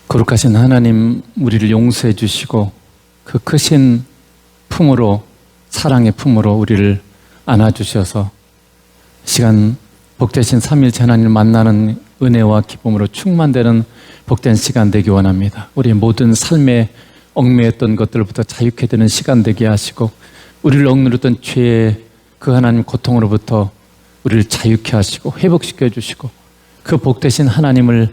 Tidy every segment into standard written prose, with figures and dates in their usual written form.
거룩하신 하나님, 우리를 용서해 주시고 그 크신 품으로, 사랑의 품으로 우리를 안아주셔서 시간 복되신 삼일째 하나님을 만나는 은혜와 기쁨으로 충만되는 복된 시간 되기 원합니다. 우리의 모든 삶에 얽매였던 것들부터 자유케 되는 시간 되게 하시고, 우리를 억누르던 죄의 그 하나님 고통으로부터 우리를 자유케 하시고 회복시켜 주시고, 그 복되신 하나님을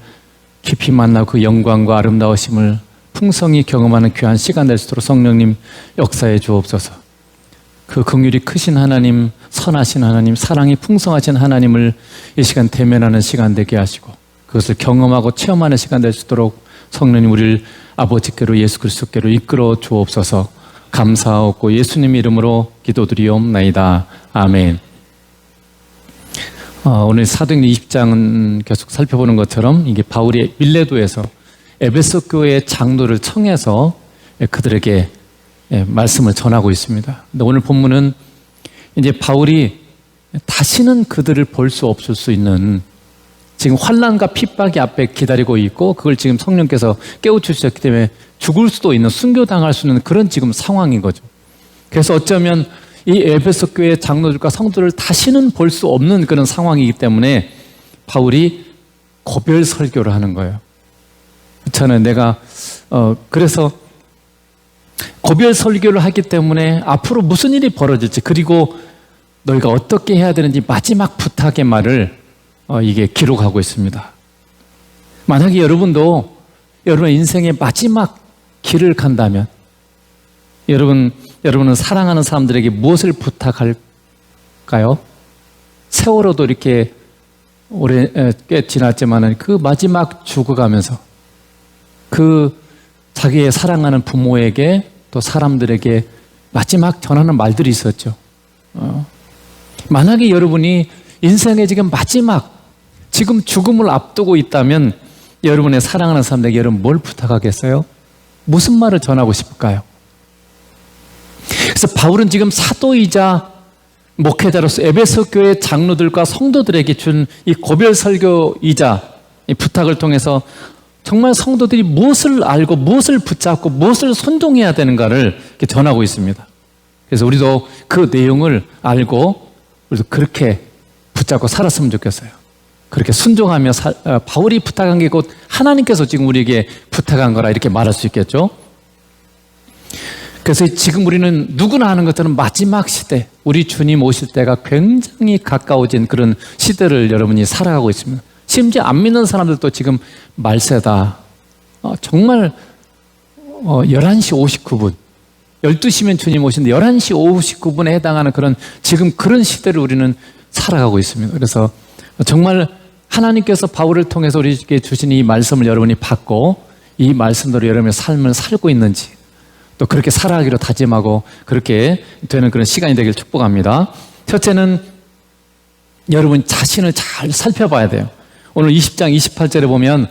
깊이 만나고 그 영광과 아름다우심을 풍성히 경험하는 귀한 시간 될 수 있도록 성령님 역사해 주옵소서. 그 긍휼이 크신 하나님, 선하신 하나님, 사랑이 풍성하신 하나님을 이 시간 대면하는 시간 되게 하시고, 그것을 경험하고 체험하는 시간 될 수 있도록 성령님 우리를 아버지께로 예수 그리스도께로 이끌어 주옵소서. 감사하고 예수님 이름으로 기도드리옵나이다. 아멘. 오늘 사도행전 20장은 계속 살펴보는 것처럼 이게 바울이 밀레도에서 에베소 교회의 장로를 청해서 그들에게 말씀을 전하고 있습니다. 근데 오늘 본문은 이제 바울이 다시는 그들을 볼 수 없을 수 있는, 지금 환난과 핍박이 앞에 기다리고 있고, 그걸 지금 성령께서 깨우치셨기 때문에 죽을 수도 있는, 순교당할 수 있는 그런 지금 상황인 거죠. 그래서 어쩌면 이 에베소 교회 장로들과 성도를 다시는 볼 수 없는 그런 상황이기 때문에 바울이 고별 설교를 하는 거예요. 저는 그래서 고별 설교를 하기 때문에 앞으로 무슨 일이 벌어질지, 그리고 너희가 어떻게 해야 되는지 마지막 부탁의 말을 이게 기록하고 있습니다. 만약에 여러분도 여러분의 인생의 마지막 길을 간다면 여러분은 사랑하는 사람들에게 무엇을 부탁할까요? 세월호도 이렇게 꽤 지났지만 그 마지막 죽어가면서 그 자기의 사랑하는 부모에게 또 사람들에게 마지막 전하는 말들이 있었죠. 만약에 여러분이 인생의 지금 마지막, 지금 죽음을 앞두고 있다면 여러분의 사랑하는 사람들에게 여러분 뭘 부탁하겠어요? 무슨 말을 전하고 싶을까요? 그래서 바울은 지금 사도이자 목회자로서 에베소 교회 장로들과 성도들에게 준 이 고별 설교이자 이 부탁을 통해서 정말 성도들이 무엇을 알고 무엇을 붙잡고 무엇을 순종해야 되는가를 이렇게 전하고 있습니다. 그래서 우리도 그 내용을 알고 우리도 그렇게 붙잡고 살았으면 좋겠어요. 그렇게 순종하며 바울이 부탁한 게 곧 하나님께서 지금 우리에게 부탁한 거라 이렇게 말할 수 있겠죠. 그래서 지금 우리는 누구나 아는 것처럼 마지막 시대, 우리 주님 오실 때가 굉장히 가까워진 그런 시대를 여러분이 살아가고 있습니다. 심지어 안 믿는 사람들도 지금 말세다, 정말 11시 59분 12시면 주님 오신데 11시 59분에 해당하는 지금 그런 시대를 우리는 살아가고 있습니다. 그래서 정말 하나님께서 바울을 통해서 우리에게 주신 이 말씀을 여러분이 받고 이 말씀대로 여러분의 삶을 살고 있는지, 또 그렇게 살아가기로 다짐하고 그렇게 되는 그런 시간이 되길 축복합니다. 첫째는 여러분 자신을 잘 살펴봐야 돼요. 오늘 20장 28절에 보면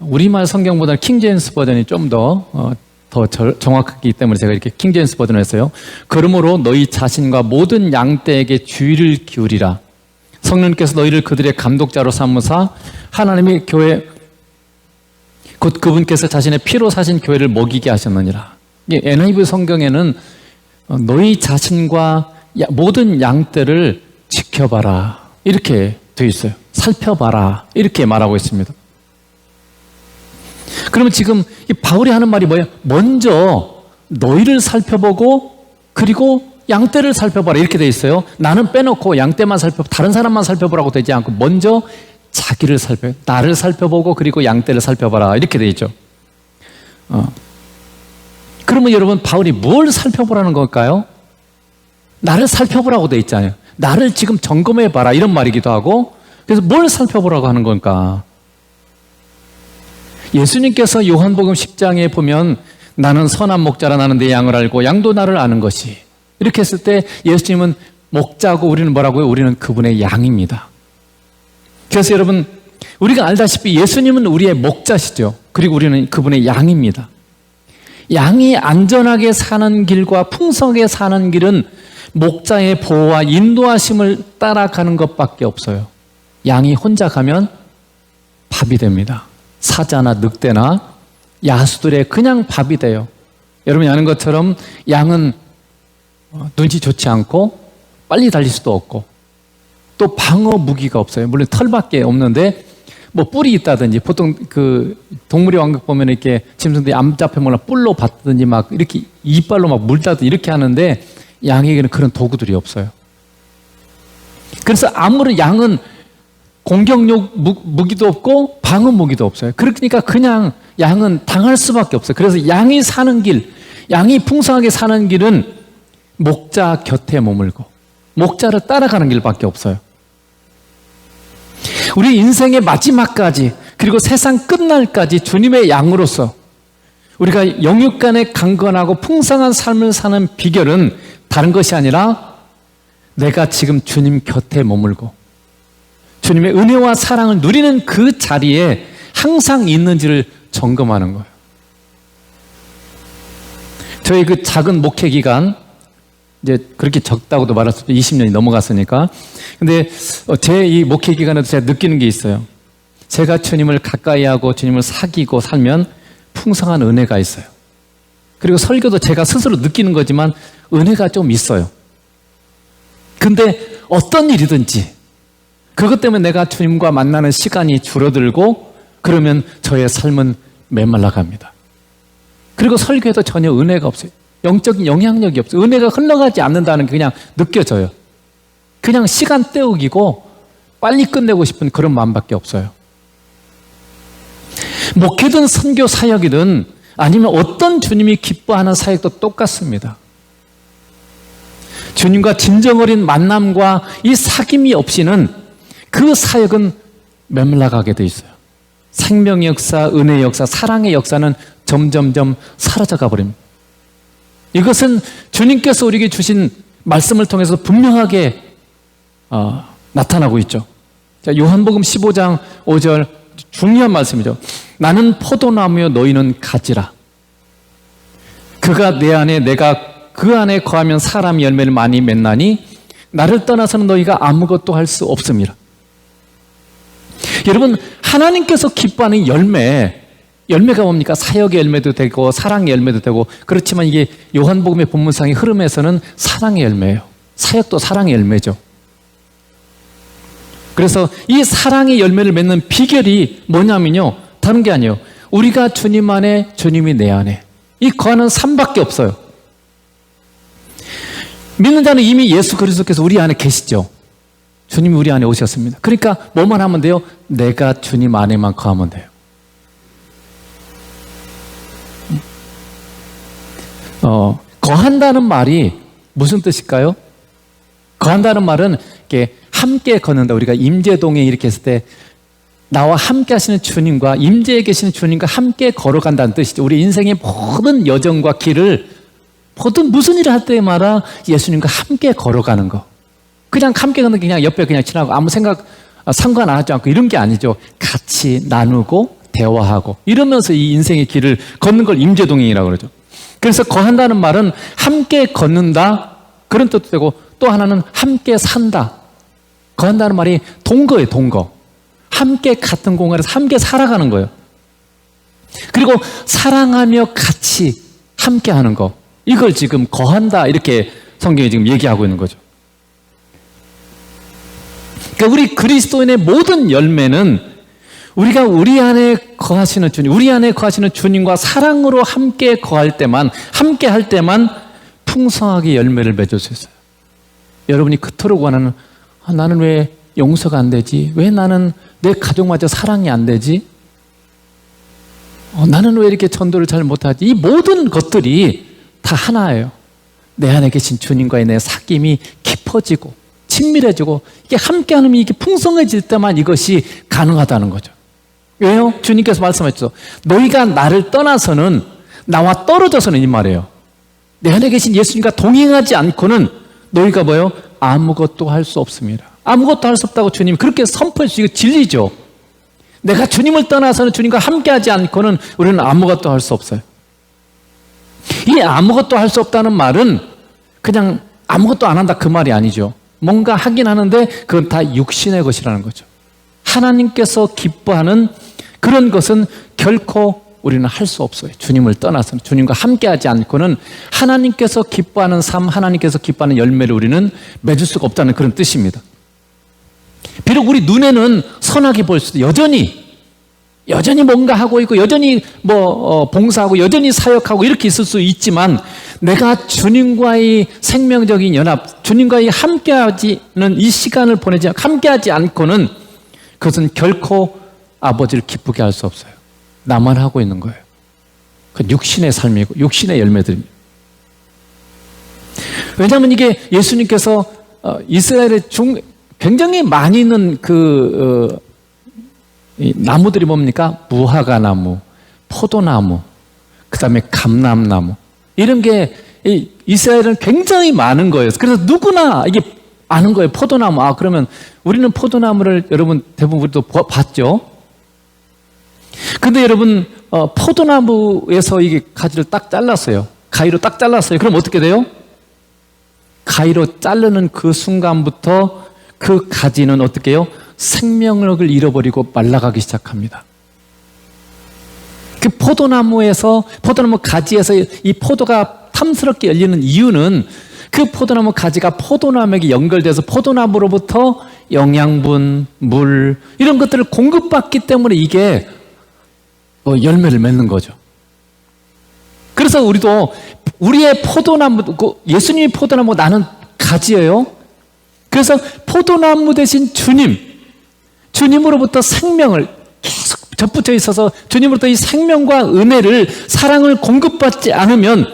우리말 성경보다 킹제임스 버전이 좀 더 정확하기 때문에 제가 이렇게 킹제임스 버전을 했어요. 그러므로 너희 자신과 모든 양떼에게 주의를 기울이라. 성령께서 너희를 그들의 감독자로 삼으사 하나님의 교회 곧 그분께서 자신의 피로 사신 교회를 먹이게 하셨느니라. NIV 성경에는 너희 자신과 모든 양떼를 지켜봐라 이렇게 되어 있어요. 살펴봐라 이렇게 말하고 있습니다. 그러면 지금 이 바울이 하는 말이 뭐예요? 먼저 너희를 살펴보고 그리고 양떼를 살펴봐라 이렇게 되어 있어요. 나는 빼놓고 양떼만 살펴보고 다른 사람만 살펴보라고 되지 않고 먼저 자기를 나를 살펴보고 그리고 양떼를 살펴봐라 이렇게 되어 있죠. 그러면 여러분 바울이 뭘 살펴보라는 걸까요? 나를 살펴보라고 되어 있잖아요. 나를 지금 점검해봐라 이런 말이기도 하고, 그래서 뭘 살펴보라고 하는 걸까? 예수님께서 요한복음 10장에 보면 나는 선한 목자라, 나는 내 양을 알고 양도 나를 아는 것이, 이렇게 했을 때 예수님은 목자고 우리는 뭐라고요? 우리는 그분의 양입니다. 그래서 여러분 우리가 알다시피 예수님은 우리의 목자시죠. 그리고 우리는 그분의 양입니다. 양이 안전하게 사는 길과 풍성하게 사는 길은 목자의 보호와 인도하심을 따라가는 것밖에 없어요. 양이 혼자 가면 밥이 됩니다. 사자나 늑대나 야수들의 그냥 밥이 돼요. 여러분이 아는 것처럼 양은 눈치 좋지 않고 빨리 달릴 수도 없고 또 방어 무기가 없어요. 물론 털밖에 없는데 뭐 뿔이 있다든지 보통 그 동물의 왕국 보면 이렇게 짐승들이 암 잡혀먹나 뿔로 받든지 막 이렇게 이빨로 막 물다든지 이렇게 하는데 양에게는 그런 도구들이 없어요. 그래서 아무런 양은 공격용 무기도 없고 방어 무기도 없어요. 그러니까 그냥 양은 당할 수밖에 없어요. 그래서 양이 사는 길, 양이 풍성하게 사는 길은 목자 곁에 머물고 목자를 따라가는 길밖에 없어요. 우리 인생의 마지막까지 그리고 세상 끝날까지 주님의 양으로서 우리가 영육간에 강건하고 풍성한 삶을 사는 비결은 다른 것이 아니라 내가 지금 주님 곁에 머물고 주님의 은혜와 사랑을 누리는 그 자리에 항상 있는지를 점검하는 거예요. 저희 그 작은 목회 기간, 이제 그렇게 적다고도 말할 수도 20년이 넘어갔으니까. 근데 제 이 목회 기간에도 제가 느끼는 게 있어요. 제가 주님을 가까이 하고 주님을 사귀고 살면 풍성한 은혜가 있어요. 그리고 설교도 제가 스스로 느끼는 거지만 은혜가 좀 있어요. 근데 어떤 일이든지 그것 때문에 내가 주님과 만나는 시간이 줄어들고 그러면 저의 삶은 메말라 갑니다. 그리고 설교에도 전혀 은혜가 없어요. 영적인 영향력이 없어요. 은혜가 흘러가지 않는다는 게 그냥 느껴져요. 그냥 시간 때우기고 빨리 끝내고 싶은 그런 마음밖에 없어요. 목회든 선교 사역이든 아니면 어떤 주님이 기뻐하는 사역도 똑같습니다. 주님과 진정 어린 만남과 이 사귐이 없이는 그 사역은 메말라가게 돼 있어요. 생명의 역사, 은혜의 역사, 사랑의 역사는 점점점 사라져가 버립니다. 이것은 주님께서 우리에게 주신 말씀을 통해서 분명하게 나타나고 있죠. 자, 요한복음 15장 5절 중요한 말씀이죠. 나는 포도나무요 너희는 가지라. 그가 내 안에 내가 그 안에 거하면 사람이 열매를 많이 맺나니 나를 떠나서는 너희가 아무것도 할 수 없습니다. 여러분, 하나님께서 기뻐하는 열매가 뭡니까? 사역의 열매도 되고 사랑의 열매도 되고, 그렇지만 이게 요한복음의 본문상의 흐름에서는 사랑의 열매예요. 사역도 사랑의 열매죠. 그래서 이 사랑의 열매를 맺는 비결이 뭐냐면요, 다른 게 아니에요. 우리가 주님 안에, 주님이 내 안에, 이 거하는 삶밖에 없어요. 믿는 자는 이미 예수 그리스도께서 우리 안에 계시죠. 주님이 우리 안에 오셨습니다. 그러니까 뭐만 하면 돼요? 내가 주님 안에만 거하면 돼요. 거한다는 말이 무슨 뜻일까요? 거한다는 말은 이렇게 함께 걷는다. 우리가 임재동에 이렇게 했을 때 나와 함께 하시는 주님과, 임재에 계시는 주님과 함께 걸어간다는 뜻이죠. 우리 인생의 모든 여정과 길을, 모든 무슨 일을 할 때마다 예수님과 함께 걸어가는 거. 그냥 함께 걷는 게 그냥 옆에 그냥 지나고 아무 상관 안 하지 않고 이런 게 아니죠. 같이 나누고 대화하고 이러면서 이 인생의 길을 걷는 걸 임재동행이라고 그러죠. 그래서 거한다는 말은 함께 걷는다, 그런 뜻도 되고, 또 하나는 함께 산다. 거한다는 말이 동거예요, 동거. 함께 같은 공간에서 함께 살아가는 거예요. 그리고 사랑하며 같이 함께 하는 거, 이걸 지금 거한다, 이렇게 성경이 지금 얘기하고 있는 거죠. 그러니까 우리 그리스도인의 모든 열매는 우리가 우리 안에 거하시는 주님, 우리 안에 거하시는 주님과 사랑으로 함께 거할 때만, 함께 할 때만 풍성하게 열매를 맺을 수 있어요. 여러분이 그토록 원하는, 나는 왜 용서가 안 되지? 왜 나는 내 가족마저 사랑이 안 되지? 나는 왜 이렇게 전도를 잘 못하지? 이 모든 것들이 다 하나예요. 내 안에 계신 주님과의 내 사귐이 깊어지고 친밀해지고, 이게 함께하는 이게 풍성해질 때만 이것이 가능하다는 거죠. 왜요? 주님께서 말씀하셨죠. 너희가 나를 떠나서는, 나와 떨어져서는, 이 말이에요. 내 안에 계신 예수님과 동행하지 않고는 너희가 뭐예요? 아무것도 할 수 없습니다. 아무것도 할 수 없다고 주님 그렇게 선포해 주시고, 진리죠. 내가 주님을 떠나서는, 주님과 함께하지 않고는 우리는 아무것도 할 수 없어요. 이 아무것도 할 수 없다는 말은 그냥 아무것도 안 한다 그 말이 아니죠. 뭔가 하긴 하는데 그건 다 육신의 것이라는 거죠. 하나님께서 기뻐하는 그런 것은 결코 우리는 할 수 없어요. 주님을 떠나서는, 주님과 함께하지 않고는 하나님께서 기뻐하는 삶, 하나님께서 기뻐하는 열매를 우리는 맺을 수가 없다는 그런 뜻입니다. 비록 우리 눈에는 선하게 보일 수도 여전히 뭔가 하고 있고 여전히 봉사하고 여전히 사역하고 이렇게 있을 수 있지만 내가 주님과의 생명적인 연합, 주님과의 함께하지는 이 시간을 보내지 함께하지 않고는 그것은 결코 아버지를 기쁘게 할 수 없어요. 나만 하고 있는 거예요. 그 육신의 삶이고 육신의 열매들입니다. 왜냐하면 이게 예수님께서 이스라엘에 굉장히 많이 있는 이 나무들이 뭡니까? 무화과나무, 포도나무, 그 다음에 감람나무, 이런 게 이스라엘은 굉장히 많은 거예요. 그래서 누구나 이게 아는 거예요. 포도나무. 그러면 우리는 포도나무를 여러분 대부분 우리도 봤죠? 근데 여러분 포도나무에서 이게 가지를 딱 잘랐어요. 가위로 딱 잘랐어요. 그럼 어떻게 돼요? 가위로 자르는 그 순간부터 그 가지는 어떻게 해요? 생명력을 잃어버리고 말라가기 시작합니다. 그 포도나무 가지에서 이 포도가 탐스럽게 열리는 이유는 그 포도나무 가지가 포도나무에게 연결돼서 포도나무로부터 영양분, 물 이런 것들을 공급받기 때문에 이게 열매를 맺는 거죠. 그래서 우리도 우리의 포도나무, 예수님이 포도나무, 나는 가지예요. 그래서 포도나무 대신 주님으로부터 생명을 계속 접붙여 있어서 주님으로부터 이 생명과 은혜를, 사랑을 공급받지 않으면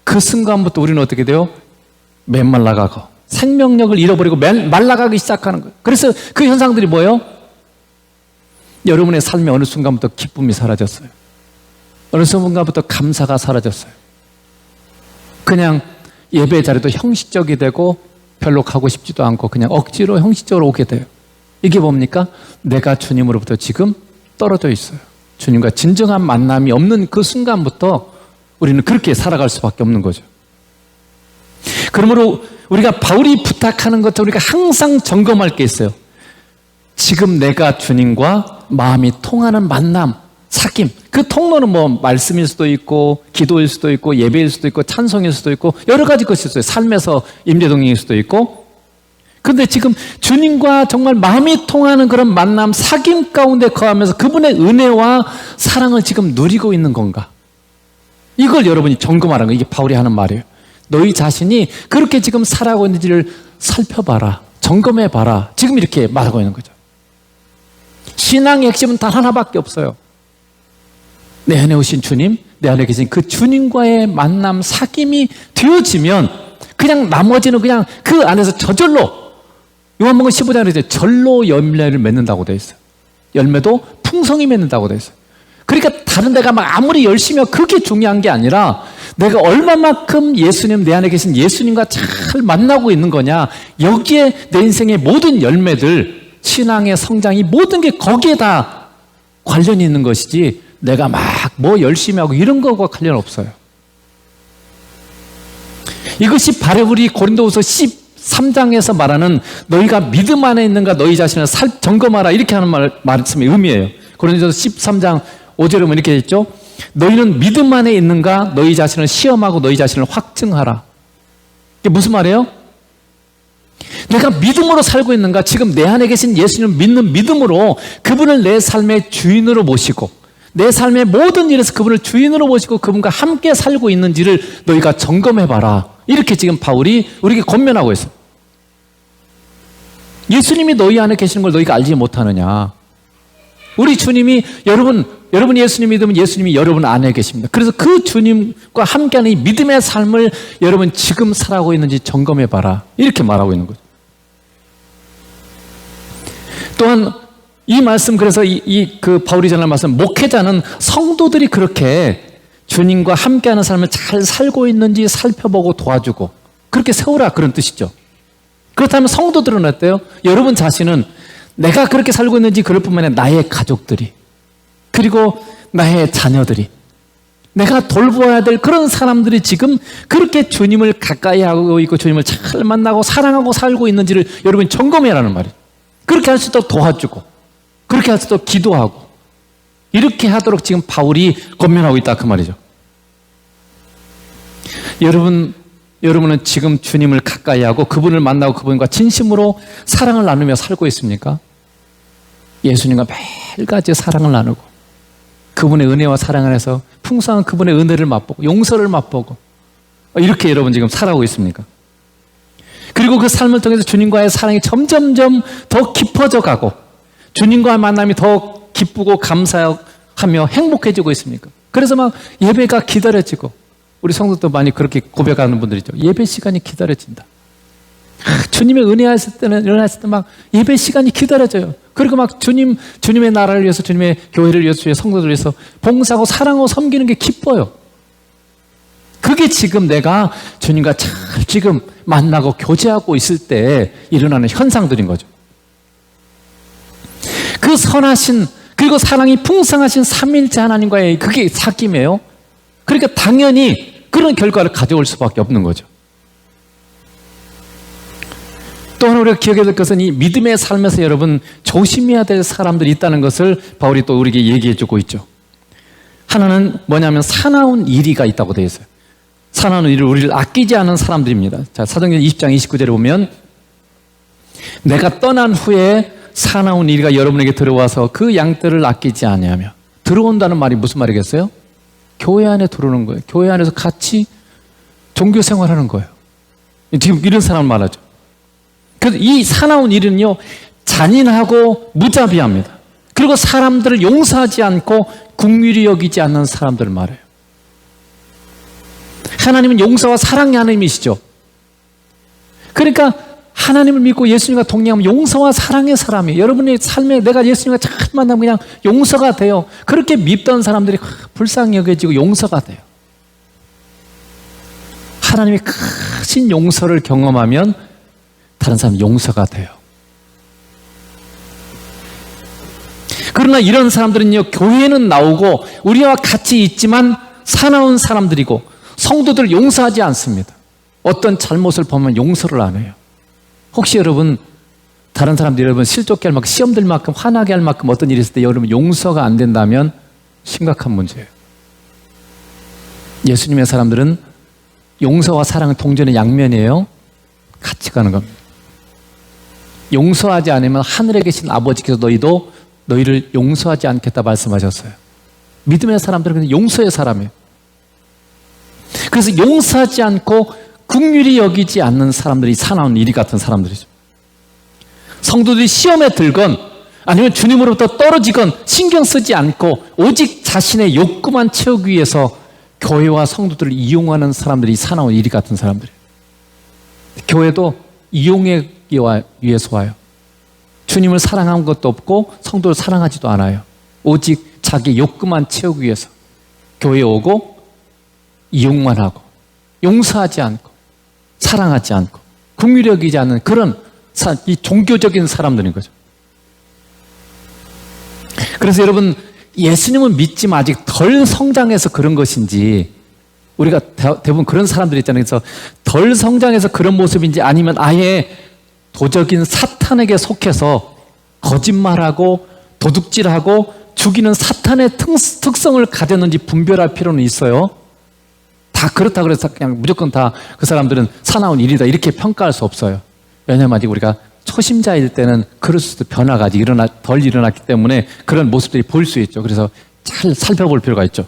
그 순간부터 우리는 어떻게 돼요? 메말라가고 생명력을 잃어버리고 말라가기 시작하는 거예요. 그래서 그 현상들이 뭐예요? 여러분의 삶에 어느 순간부터 기쁨이 사라졌어요. 어느 순간부터 감사가 사라졌어요. 그냥 예배 자리도 형식적이 되고 별로 가고 싶지도 않고 그냥 억지로 형식적으로 오게 돼요. 이게 뭡니까? 내가 주님으로부터 지금 떨어져 있어요. 주님과 진정한 만남이 없는 그 순간부터 우리는 그렇게 살아갈 수밖에 없는 거죠. 그러므로 우리가 바울이 부탁하는 것처럼 우리가 항상 점검할 게 있어요. 지금 내가 주님과 마음이 통하는 만남, 사귐. 그 통로는 말씀일 수도 있고 기도일 수도 있고 예배일 수도 있고 찬송일 수도 있고 여러 가지 것이 있어요. 삶에서 임재동행일 수도 있고. 근데 지금 주님과 정말 마음이 통하는 그런 만남, 사귐 가운데 거하면서 그분의 은혜와 사랑을 지금 누리고 있는 건가? 이걸 여러분이 점검하라는 거예요. 이게 바울이 하는 말이에요. 너희 자신이 그렇게 지금 살아가고 있는지를 살펴봐라. 점검해봐라. 지금 이렇게 말하고 있는 거죠. 신앙의 핵심은 단 하나밖에 없어요. 내 안에 오신 주님, 내 안에 계신 그 주님과의 만남, 사귐이 되어지면 그냥 나머지는 그냥 그 안에서 저절로, 요한복음 15장에 이제 절로 열매를 맺는다고 되어 있어요. 열매도 풍성히 맺는다고 되어 있어요. 그러니까 다른 데가 막 아무리 열심히 하고 그게 중요한 게 아니라 내가 얼마만큼 예수님, 내 안에 계신 예수님과 잘 만나고 있는 거냐, 여기에 내 인생의 모든 열매들, 신앙의 성장이 모든 게 거기에 다 관련이 있는 것이지 내가 막 열심히 하고 이런 거와 관련 없어요. 이것이 바로 우리 고린도후서 13장에서 말하는 너희가 믿음 안에 있는가 너희 자신을 점검하라 이렇게 하는 말씀의 의미예요. 고린도후서 13장 5절에 보면 이렇게 있죠. 너희는 믿음 안에 있는가 너희 자신을 시험하고 너희 자신을 확증하라. 이게 무슨 말이에요? 내가 믿음으로 살고 있는가? 지금 내 안에 계신 예수님을 믿는 믿음으로 그분을 내 삶의 주인으로 모시고 내 삶의 모든 일에서 그분을 주인으로 모시고 그분과 함께 살고 있는지를 너희가 점검해봐라. 이렇게 지금 바울이 우리에게 권면하고 있어요. 예수님이 너희 안에 계시는 걸 너희가 알지 못하느냐? 우리 주님이 여러분 예수님 믿으면 예수님이 여러분 안에 계십니다. 그래서 그 주님과 함께하는 이 믿음의 삶을 여러분 지금 살아가고 있는지 점검해봐라. 이렇게 말하고 있는 거죠. 또한 이 말씀, 그래서 그 바울이 전한 말씀, 목회자는 성도들이 그렇게 주님과 함께하는 삶을 잘 살고 있는지 살펴보고 도와주고 그렇게 세우라, 그런 뜻이죠. 그렇다면 성도들은 어때요? 여러분 자신은 내가 그렇게 살고 있는지 그럴 뿐만 아니라 나의 가족들이, 그리고 나의 자녀들이, 내가 돌보아야 될 그런 사람들이 지금 그렇게 주님을 가까이 하고 있고 주님을 잘 만나고 사랑하고 살고 있는지를 여러분이 점검해라는 말이에요. 그렇게 할 수 있도록 도와주고 그렇게 할 수 있도록 기도하고 이렇게 하도록 지금 바울이 권면하고 있다 그 말이죠. 여러분은 지금 주님을 가까이 하고 그분을 만나고 그분과 진심으로 사랑을 나누며 살고 있습니까? 예수님과 매일같이 사랑을 나누고 그분의 은혜와 사랑 안에서 풍성한 그분의 은혜를 맛보고 용서를 맛보고 이렇게 여러분 지금 살아가고 있습니까? 그리고 그 삶을 통해서 주님과의 사랑이 점점점 더 깊어져 가고 주님과의 만남이 더 기쁘고 감사하며 행복해지고 있습니까? 그래서 막 예배가 기다려지고 우리 성도도 많이 그렇게 고백하는 분들이죠. 예배 시간이 기다려진다. 주님의 은혜하실 때는 일어났을 때 막 예배 시간이 기다려져요. 그리고 막 주님의 나라를 위해서 주님의 교회를 위해서 주의 성도들을 위해서 봉사하고 사랑하고 섬기는 게 기뻐요. 그게 지금 내가 주님과 잘 지금 만나고 교제하고 있을 때 일어나는 현상들인 거죠. 그 선하신 그리고 사랑이 풍성하신 삼위일체 하나님과의 그게 사귐이에요. 그러니까 당연히 그런 결과를 가져올 수밖에 없는 거죠. 또 하나 우리가 기억해야 될 것은 이 믿음의 삶에서 여러분 조심해야 될 사람들이 있다는 것을 바울이 또 우리에게 얘기해 주고 있죠. 하나는 뭐냐면 사나운 이리가 있다고 되어 있어요. 사나운 이를 우리를 아끼지 않은 사람들입니다. 자, 사도행전 20장 29절에 보면 내가 떠난 후에 사나운 이리가 여러분에게 들어와서 그 양떼를 아끼지 아니하며 들어온다는 말이 무슨 말이겠어요? 교회 안에 들어오는 거예요. 교회 안에서 같이 종교 생활하는 거예요. 지금 이런 사람을 말하죠. 그래서 이 사나운 일은요 잔인하고 무자비합니다. 그리고 사람들을 용서하지 않고 긍휼히 여기지 않는 사람들을 말해요. 하나님은 용서와 사랑의 하나님이시죠. 그러니까 하나님을 믿고 예수님과 동행하면 용서와 사랑의 사람이에요. 여러분의 삶에 내가 예수님과 잘 만나면 그냥 용서가 돼요. 그렇게 밉던 사람들이 불쌍히 여겨지고 용서가 돼요. 하나님의 크신 용서를 경험하면 다른 사람 용서가 돼요. 그러나 이런 사람들은요 교회는 나오고 우리와 같이 있지만 사나운 사람들이고 성도들을 용서하지 않습니다. 어떤 잘못을 보면 용서를 안 해요. 혹시 여러분 다른 사람들이 여러분 실족해 할 만큼 시험 들 만큼 화나게 할 만큼 어떤 일이 있을 때 여러분 용서가 안 된다면 심각한 문제예요. 예수님의 사람들은 용서와 사랑은 동전의 양면이에요. 같이 가는 겁니다. 용서하지 않으면 하늘에 계신 아버지께서 너희를 용서하지 않겠다 말씀하셨어요. 믿음의 사람들은 용서의 사람이에요. 그래서 용서하지 않고 긍휼히 여기지 않는 사람들이 사나운 이리 같은 사람들이죠. 성도들이 시험에 들건 아니면 주님으로부터 떨어지건 신경 쓰지 않고 오직 자신의 욕구만 채우기 위해서 교회와 성도들을 이용하는 사람들이 사나운 이리 같은 사람들이에요. 교회도 이용하기 위해서 와요. 주님을 사랑한 것도 없고 성도를 사랑하지도 않아요. 오직 자기 욕구만 채우기 위해서 교회에 오고 이용만 하고 용서하지 않고 사랑하지 않고 긍휼히 여기지 않는 그런 이 종교적인 사람들인 거죠. 그래서 여러분 예수님을 믿지만 아직 덜 성장해서 그런 것인지 우리가 대부분 그런 사람들이 있잖아요. 그래서 덜 성장해서 그런 모습인지 아니면 아예 도적인 사탄에게 속해서 거짓말하고 도둑질하고 죽이는 사탄의 특성을 가졌는지 분별할 필요는 있어요. 다 그렇다고 해서 그냥 무조건 다 그 사람들은 사나운 일이다 이렇게 평가할 수 없어요. 왜냐하면 아직 우리가 초심자일 때는 그럴 수도 변화가 아직 덜 일어났기 때문에 그런 모습들이 보일 수 있죠. 그래서 잘 살펴볼 필요가 있죠.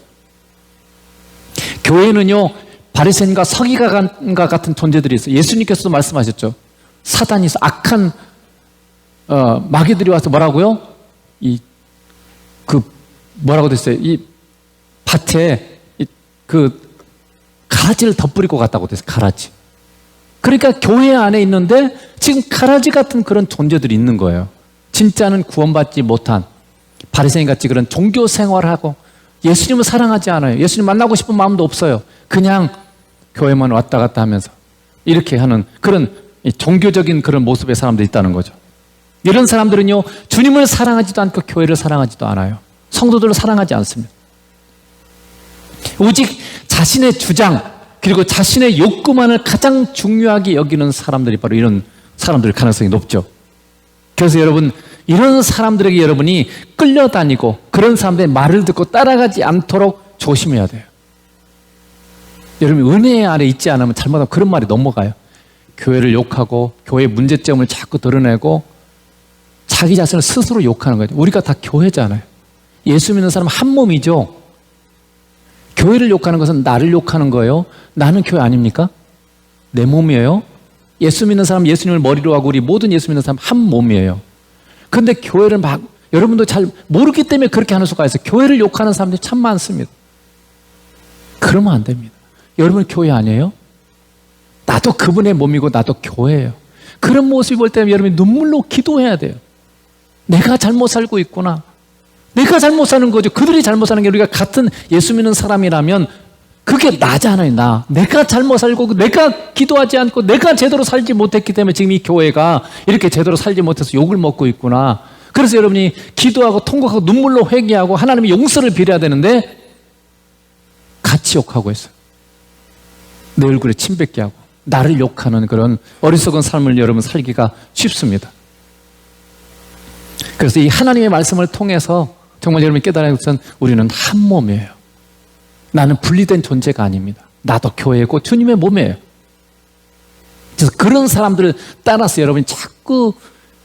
교회는요 바리새인과 서기관과 같은 존재들이 있어요. 예수님께서도 말씀하셨죠. 사단이 악한 마귀들이 와서 뭐라고요? 뭐라고 됐어요? 이 밭에 가라지를 덧뿌리고 갔다고 됐어요. 가라지. 그러니까 교회 안에 있는데 지금 가라지 같은 그런 존재들이 있는 거예요. 진짜는 구원받지 못한 바리새인같이 그런 종교 생활을 하고 예수님을 사랑하지 않아요. 예수님 만나고 싶은 마음도 없어요. 그냥 교회만 왔다 갔다 하면서 이렇게 하는 그런 종교적인 그런 모습의 사람들이 있다는 거죠. 이런 사람들은요 주님을 사랑하지도 않고 교회를 사랑하지도 않아요. 성도들을 사랑하지 않습니다. 오직 자신의 주장 그리고 자신의 욕구만을 가장 중요하게 여기는 사람들이 바로 이런 사람들일 가능성이 높죠. 그래서 여러분 이런 사람들에게 여러분이 끌려다니고 그런 사람들의 말을 듣고 따라가지 않도록 조심해야 돼요. 여러분 은혜 아래 있지 않으면 잘못하면 그런 말이 넘어가요. 교회를 욕하고 교회의 문제점을 자꾸 드러내고 자기 자신을 스스로 욕하는 거죠. 우리가 다 교회잖아요. 예수 믿는 사람 한 몸이죠. 교회를 욕하는 것은 나를 욕하는 거예요. 나는 교회 아닙니까? 내 몸이에요. 예수 믿는 사람 예수님을 머리로 하고 우리 모든 예수 믿는 사람 한 몸이에요. 그런데 교회를 막 여러분도 잘 모르기 때문에 그렇게 하는 수가 있어요. 교회를 욕하는 사람들이 참 많습니다. 그러면 안 됩니다. 여러분 교회 아니에요? 나도 그분의 몸이고 나도 교회예요. 그런 모습을 볼 때 여러분이 눈물로 기도해야 돼요. 내가 잘못 살고 있구나. 내가 잘못 사는 거죠. 그들이 잘못 사는 게 우리가 같은 예수 믿는 사람이라면 그게 나잖아요. 내가 잘못 살고 내가 기도하지 않고 내가 제대로 살지 못했기 때문에 지금 이 교회가 이렇게 제대로 살지 못해서 욕을 먹고 있구나. 그래서 여러분이 기도하고 통곡하고 눈물로 회개하고 하나님의 용서를 빌어야 되는데 같이 욕하고 있어요. 내 얼굴에 침 뱉게 하고 나를 욕하는 그런 어리석은 삶을 여러분 살기가 쉽습니다. 그래서 이 하나님의 말씀을 통해서 정말 여러분이 깨달아야 할 것은 우리는 한 몸이에요. 나는 분리된 존재가 아닙니다. 나도 교회고 주님의 몸이에요. 그래서 그런 사람들을 따라서 여러분이 자꾸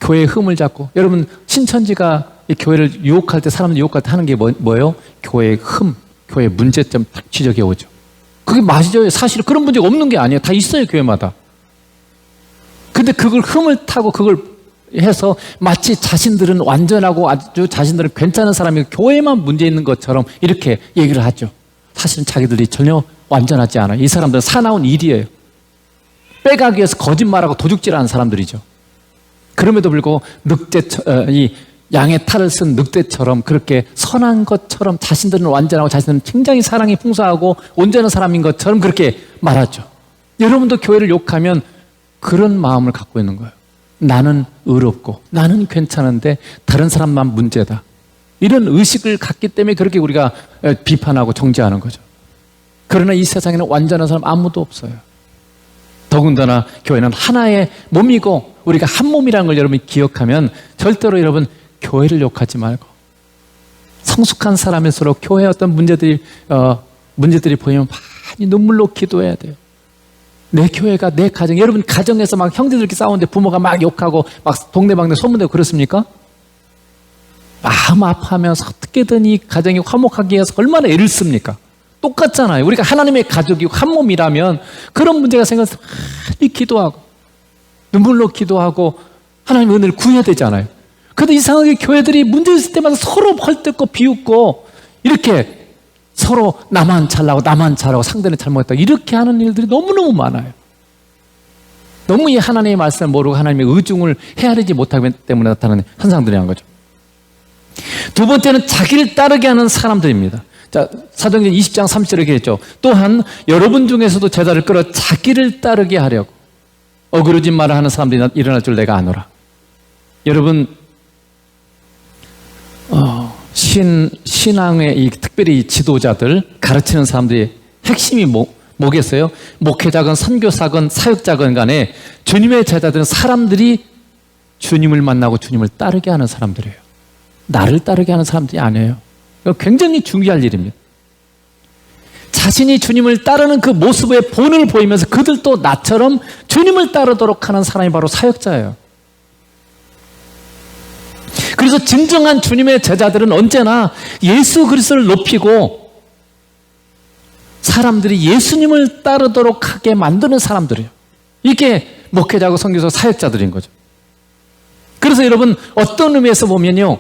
교회의 흠을 잡고, 여러분 신천지가 이 교회를 유혹할 때, 사람들 유혹할 때 하는 게 뭐예요? 교회의 흠, 교회의 문제점 딱 지적해 오죠. 그게 맞아요. 사실 그런 문제가 없는 게 아니에요. 다 있어요, 교회마다. 근데 그걸 흠을 타고 그걸 해서 마치 자신들은 완전하고 아주 자신들은 괜찮은 사람이고 교회만 문제 있는 것처럼 이렇게 얘기를 하죠. 사실은 자기들이 전혀 완전하지 않아요. 이 사람들은 사나운 일이에요. 빼가기 위해서 거짓말하고 도둑질하는 사람들이죠. 그럼에도 불구하고 이 양의 탈을 쓴 늑대처럼 그렇게 선한 것처럼 자신들은 완전하고 자신들은 굉장히 사랑이 풍성하고 온전한 사람인 것처럼 그렇게 말하죠. 여러분도 교회를 욕하면 그런 마음을 갖고 있는 거예요. 나는 의롭고 나는 괜찮은데 다른 사람만 문제다. 이런 의식을 갖기 때문에 그렇게 우리가 비판하고 정죄하는 거죠. 그러나 이 세상에는 완전한 사람 아무도 없어요. 더군다나 교회는 하나의 몸이고 우리가 한 몸이라는 걸 여러분이 기억하면 절대로 여러분 교회를 욕하지 말고 성숙한 사람일수록 교회의 어떤 문제들이 보이면 많이 눈물로 기도해야 돼요. 내 교회가 내 가정, 여러분 가정에서 막 형제들끼리 싸우는데 부모가 막 욕하고 막 동네방네 소문내고 그렇습니까? 마음 아파하면서 어떻게든 이 가정이 화목하기 위해서 얼마나 애를 씁니까? 똑같잖아요. 우리가 하나님의 가족이고 한 몸이라면 그런 문제가 생겨서 많이 기도하고 눈물로 기도하고 하나님의 은혜를 구해야 되잖아요. 그런데 이상하게 교회들이 문제 있을 때마다 서로 헐뜯고 비웃고 이렇게 서로 나만 잘나고 나만 잘하고 상대는 잘못했다 이렇게 하는 일들이 너무너무 많아요. 너무 이 하나님의 말씀을 모르고 하나님의 의중을 헤아리지 못하기 때문에 나타나는 현상들이란 거죠. 두 번째는 자기를 따르게 하는 사람들입니다. 자, 사도행전 20장 30절에 이렇게 했죠. 또한 여러분 중에서도 제자를 끌어 자기를 따르게 하려고 어그러진 말을 하는 사람들이 일어날 줄 내가 아노라. 여러분 신앙의 이 특별히 지도자들 가르치는 사람들이 핵심이 뭐겠어요? 목회자건 선교사건 사역자건 간에 주님의 제자들은 사람들이 주님을 만나고 주님을 따르게 하는 사람들이에요. 나를 따르게 하는 사람들이 아니에요. 이거 굉장히 중요할 일입니다. 자신이 주님을 따르는 그 모습의 본을 보이면서 그들도 나처럼 주님을 따르도록 하는 사람이 바로 사역자예요. 그래서 진정한 주님의 제자들은 언제나 예수 그리스도를 높이고 사람들이 예수님을 따르도록 하게 만드는 사람들이에요. 이게 목회자고 선교사 사역자들인 거죠. 그래서 여러분 어떤 의미에서 보면요,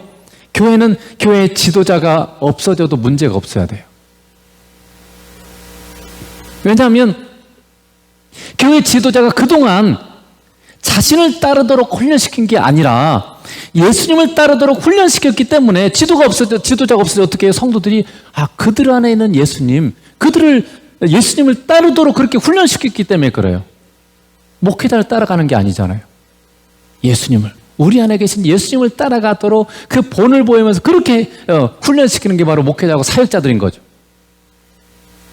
교회는 교회의 지도자가 없어져도 문제가 없어야 돼요. 왜냐하면 교회 지도자가 그동안 자신을 따르도록 훈련시킨 게 아니라 예수님을 따르도록 훈련시켰기 때문에 지도자가 없어져 어떻게 해요? 성도들이 그들 안에 있는 예수님, 그들을 예수님을 따르도록 그렇게 훈련시켰기 때문에 그래요. 목회자를 따라가는 게 아니잖아요. 예수님을, 우리 안에 계신 예수님을 따라가도록 그 본을 보이면서 그렇게 훈련시키는 게 바로 목회자고 사역자들인 거죠.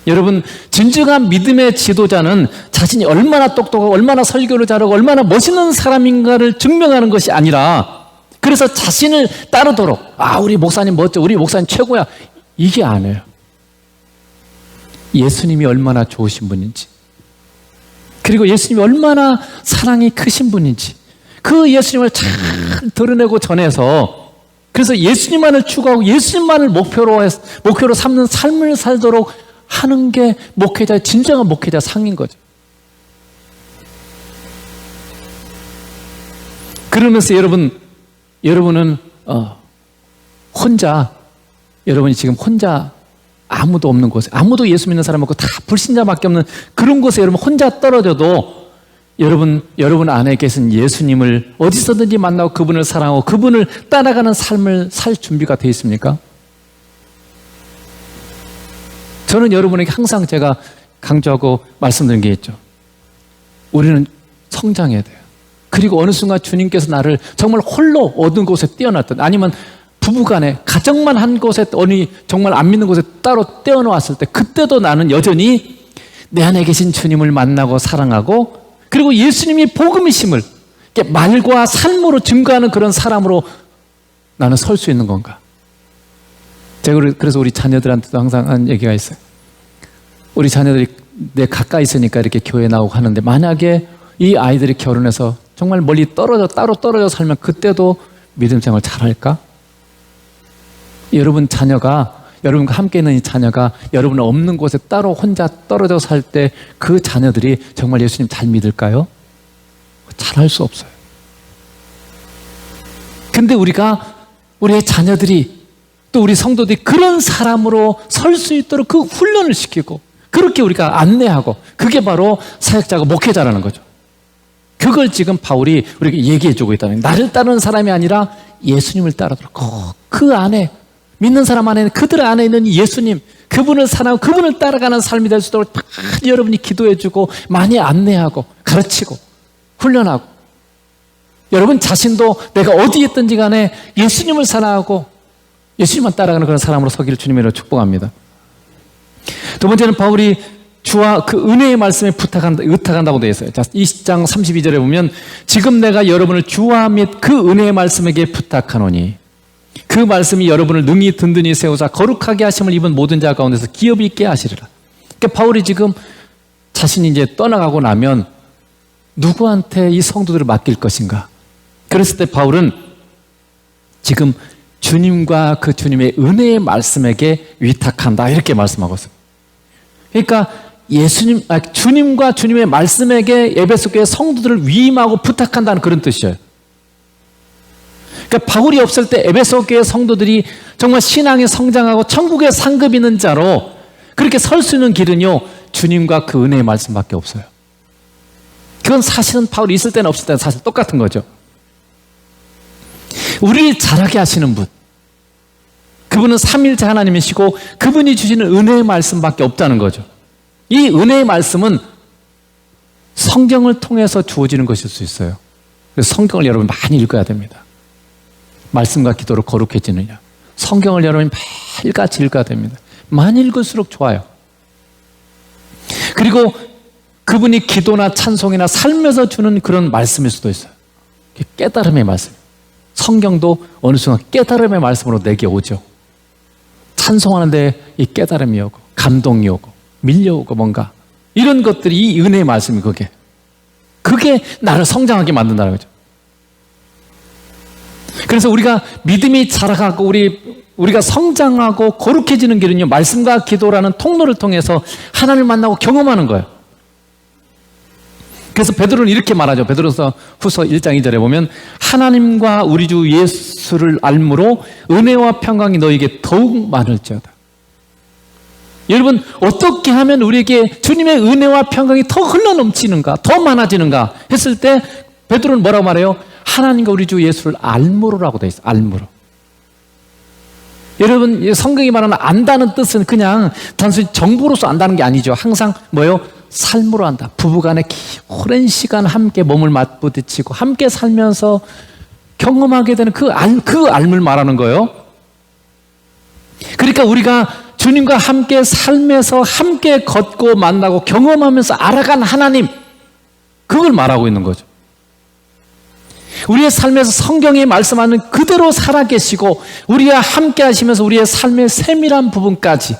여러분 진정한 믿음의 지도자는 자신이 얼마나 똑똑하고 얼마나 설교를 잘하고 얼마나 멋있는 사람인가를 증명하는 것이 아니라 그래서 자신을 따르도록, 우리 목사님 멋져, 우리 목사님 최고야, 이게 아니에요. 예수님이 얼마나 좋으신 분인지, 그리고 예수님이 얼마나 사랑이 크신 분인지, 그 예수님을 잘 드러내고 전해서, 그래서 예수님만을 추구하고 예수님만을 목표로 삼는 삶을 살도록 하는 게 목회자의 진정한 목회자 상인 거죠. 그러면서 여러분은 여러분이 지금 혼자 아무도 없는 곳에, 아무도 예수 믿는 사람 없고 다 불신자밖에 없는 그런 곳에 여러분 혼자 떨어져도 여러분 안에 계신 예수님을 어디서든지 만나고 그분을 사랑하고 그분을 따라가는 삶을 살 준비가 되어 있습니까? 저는 여러분에게 항상 제가 강조하고 말씀드린 게 있죠. 우리는 성장해야 돼요. 그리고 어느 순간 주님께서 나를 정말 홀로 어두운 곳에 떼어놨던, 아니면 부부간에 가정만 한 곳에, 어느 정말 안 믿는 곳에 따로 떼어놓았을 때, 그때도 나는 여전히 내 안에 계신 주님을 만나고 사랑하고, 그리고 예수님이 복음이심을 말과 삶으로 증거하는 그런 사람으로 나는 설 수 있는 건가? 제가 그래서 우리 자녀들한테도 항상 하는 얘기가 있어요. 우리 자녀들이 내 가까이 있으니까 이렇게 교회 나오고 하는데, 만약에 이 아이들이 결혼해서 정말 멀리 따로 떨어져 살면 그때도 믿음 생활 잘할까? 여러분과 함께 있는 이 자녀가 여러분 없는 곳에 따로 혼자 떨어져 살 때 그 자녀들이 정말 예수님 잘 믿을까요? 잘할 수 없어요. 근데 우리의 자녀들이, 또 우리 성도들이 그런 사람으로 설 수 있도록 그 훈련을 시키고, 그렇게 우리가 안내하고, 그게 바로 사역자가 목회자라는 거죠. 그걸 지금 바울이 우리에게 얘기해주고 있다는 거예요. 나를 따르는 사람이 아니라 예수님을 따르도록, 그 안에 믿는 사람 안에는, 그들 안에 있는 예수님, 그분을 사랑하고 그분을 따라가는 삶이 될 수 있도록 많이 여러분이 기도해주고 많이 안내하고 가르치고 훈련하고, 여러분 자신도 내가 어디에 있든지 간에 예수님을 사랑하고 예수님만 따라가는 그런 사람으로 서기를 주님으로 축복합니다. 두 번째는 바울이 주와 그 은혜의 말씀에 의탁한다고 되어 있어요. 자, 20장 32절에 보면, 지금 내가 여러분을 주와 및 그 은혜의 말씀에게 부탁하노니 그 말씀이 여러분을 능히 든든히 세우사 거룩하게 하심을 입은 모든 자 가운데서 기업이 있게 하시리라. 그러니까 바울이 지금 자신이 이제 떠나가고 나면 누구한테 이 성도들을 맡길 것인가? 그랬을 때 바울은 지금 주님과 그 주님의 은혜의 말씀에게 위탁한다, 이렇게 말씀하고 있어요. 그러니까 주님과 주님의 말씀에게 에베소 교회 성도들을 위임하고 부탁한다는 그런 뜻이에요. 그러니까 바울이 없을 때 에베소 교회 성도들이 정말 신앙에 성장하고 천국에 상급 있는 자로 그렇게 설 수 있는 길은요, 주님과 그 은혜의 말씀밖에 없어요. 그건 사실은 바울이 있을 때는 없을 때는 사실 똑같은 거죠. 우리를 자라게 하시는 분, 그분은 삼위일체 하나님이시고 그분이 주시는 은혜의 말씀밖에 없다는 거죠. 이 은혜의 말씀은 성경을 통해서 주어지는 것일 수 있어요. 그래서 성경을 여러분 많이 읽어야 됩니다. 말씀과 기도로 거룩해지느냐, 성경을 여러분이 매일같이 읽어야 됩니다. 많이 읽을수록 좋아요. 그리고 그분이 기도나 찬송이나 삶에서 주는 그런 말씀일 수도 있어요. 깨달음의 말씀. 성경도 어느 순간 깨달음의 말씀으로 내게 오죠. 찬송하는데 이 깨달음이 오고 감동이 오고 밀려오고 뭔가 이런 것들이 이 은혜의 말씀이 그게 나를 성장하게 만든다는 거죠. 그래서 우리가 믿음이 자라가고 우리가 성장하고 거룩해지는 길은요, 말씀과 기도라는 통로를 통해서 하나님을 만나고 경험하는 거예요. 그래서 베드로는 이렇게 말하죠. 베드로서 후서 1장 2절에 보면, 하나님과 우리 주 예수를 알므로 은혜와 평강이 너에게 더욱 많을지어다. 여러분, 어떻게 하면 우리에게 주님의 은혜와 평강이 더 흘러넘치는가, 더 많아지는가 했을 때 베드로는 뭐라고 말해요? 하나님과 우리 주 예수를 알므로라고 되어 있어요. 알므로. 여러분, 성경이 말하는 안다는 뜻은 그냥 단순히 정보로서 안다는 게 아니죠. 항상 뭐예요? 삶으로 안다. 부부간에 오랜 시간 함께 몸을 맞부딪히고 함께 살면서 경험하게 되는 그 알을 말하는 거예요. 그러니까 우리가 주님과 함께 삶에서 함께 걷고 만나고 경험하면서 알아간 하나님, 그걸 말하고 있는 거죠. 우리의 삶에서 성경이 말씀하는 그대로 살아계시고 우리와 함께 하시면서 우리의 삶의 세밀한 부분까지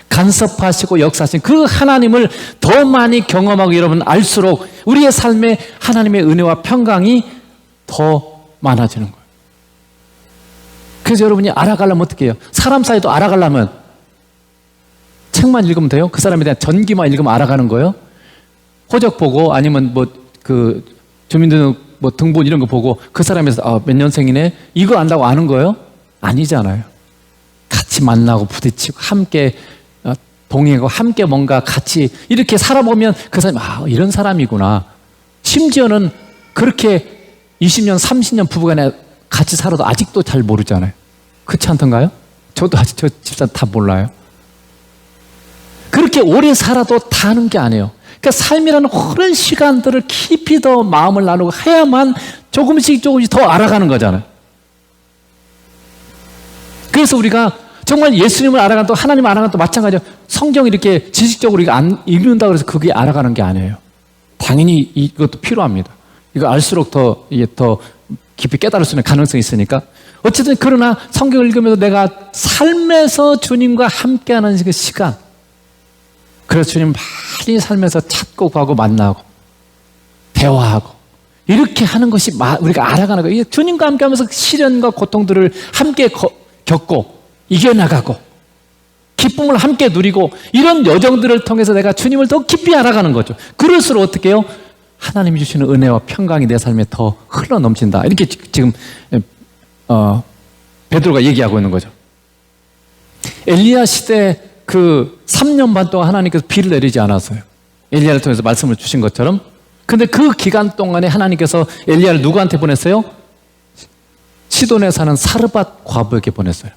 간섭하시고 역사하신 그 하나님을 더 많이 경험하고 여러분 알수록 우리의 삶에 하나님의 은혜와 평강이 더 많아지는 거예요. 그래서 여러분이 알아가려면 어떻게 해요? 사람 사이도 알아가려면 책만 읽으면 돼요? 그 사람에 대한 전기만 읽으면 알아가는 거예요? 호적 보고 아니면 주민등록 등본 이런 거 보고 그 사람에서 몇 년생이네? 이거 안다고 아는 거예요? 아니잖아요. 같이 만나고 부딪히고 함께 동행하고 함께 뭔가 같이 이렇게 살아보면 그 사람이 이런 사람이구나. 심지어는 그렇게 20년, 30년 부부간에 같이 살아도 아직도 잘 모르잖아요. 그렇지 않던가요? 저도 아직 저 집사람 다 몰라요. 그렇게 오래 살아도 다 아는 게 아니에요. 그러니까 삶이라는 그런 시간들을 깊이 더 마음을 나누고 해야만 조금씩 더 알아가는 거잖아요. 그래서 우리가 정말 예수님을 알아가는 또 하나님을 알아가는 또 마찬가지예요. 성경 이렇게 지식적으로 이거 안 읽는다고 해서 그게 알아가는 게 아니에요. 당연히 이것도 필요합니다. 이거 알수록 더 깊이 깨달을 수 있는 가능성이 있으니까. 어쨌든 그러나 성경을 읽으면서 내가 삶에서 주님과 함께하는 그 시간, 그래서 주님 많이 살면서 찾고 가고 만나고 대화하고 이렇게 하는 것이 우리가 알아가는 거예요. 주님과 함께하면서 시련과 고통들을 함께 겪고 이겨나가고 기쁨을 함께 누리고 이런 여정들을 통해서 내가 주님을 더 깊이 알아가는 거죠. 그럴수록 어떻게 해요? 하나님이 주시는 은혜와 평강이 내 삶에 더 흘러넘친다. 이렇게 지금 베드로가 얘기하고 있는 거죠. 엘리야 시대 그 3년 반 동안 하나님께서 비를 내리지 않았어요. 엘리야를 통해서 말씀을 주신 것처럼. 근데 그 기간 동안에 하나님께서 엘리야를 누구한테 보냈어요? 시돈에 사는 사르밧 과부에게 보냈어요.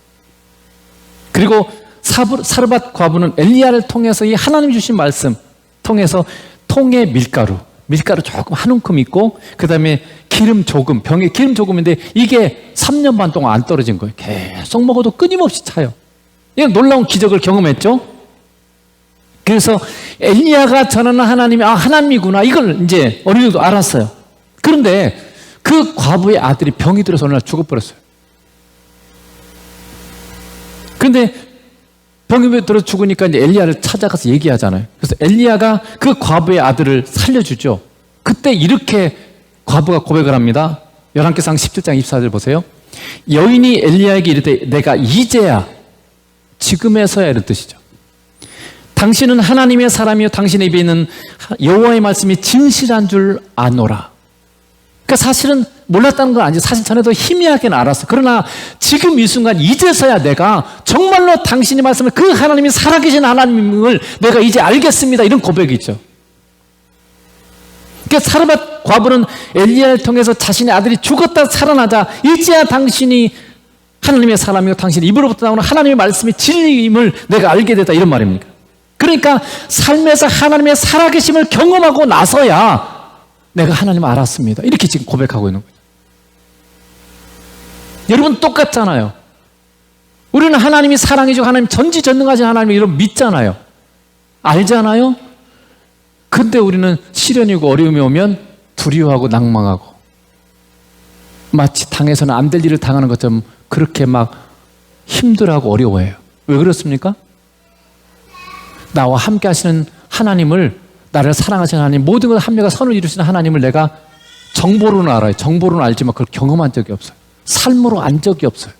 그리고 사르밧 과부는 엘리야를 통해서 이 하나님 주신 말씀 통해서 통에 밀가루 조금 한 움큼 있고 그 다음에 기름 조금, 병에 기름 조금인데 이게 3년 반 동안 안 떨어진 거예요. 계속 먹어도 끊임없이 차요. 이건 놀라운 기적을 경험했죠. 그래서 엘리야가 전하는 하나님이 하나님이구나 이걸 이제 어린이도 알았어요. 그런데 그 과부의 아들이 병이 들어서 어느 날 죽어버렸어요. 그런데 병이 들어서 죽으니까 이제 엘리야를 찾아가서 얘기하잖아요. 그래서 엘리야가 그 과부의 아들을 살려주죠. 그때 이렇게 과부가 고백을 합니다. 열왕기상 17장 24절 보세요. 여인이 엘리야에게 이르되 내가 이제야 지금에서야 이런 뜻이죠. 당신은 하나님의 사람이요 당신의 입에 있는 여호와의 말씀이 진실한 줄 아노라. 그러니까 사실은 몰랐다는 건 아니죠. 사실 전에도 희미하게는 알았어요. 그러나 지금 이 순간 이제서야 내가 정말로 당신이 말씀을 그 하나님이 살아계신 하나님을 내가 이제 알겠습니다. 이런 고백이죠. 그러니까 사르밧 과부는 엘리야를 통해서 자신의 아들이 죽었다 살아나자 이제야 당신이 하나님의 사람이고 당신 입으로부터 나오는 하나님의 말씀이 진리임을 내가 알게 됐다 이런 말입니다. 그러니까 삶에서 하나님의 살아계심을 경험하고 나서야 내가 하나님을 알았습니다. 이렇게 지금 고백하고 있는 거죠. 여러분 똑같잖아요. 우리는 하나님이 사랑이죠. 하나님 전지전능하신 하나님을 이런 믿잖아요. 알잖아요. 근데 우리는 시련이고 어려움이 오면 두려워하고 낭망하고 마치 당해서는 안 될 일을 당하는 것처럼 그렇게 막 힘들어하고 어려워해요. 왜 그렇습니까? 나와 함께 하시는 하나님을, 나를 사랑하시는 하나님, 모든 것 합력과 선을 이루시는 하나님을 내가 정보로는 알아요. 정보로는 알지만 그걸 경험한 적이 없어요. 삶으로 안 적이 없어요.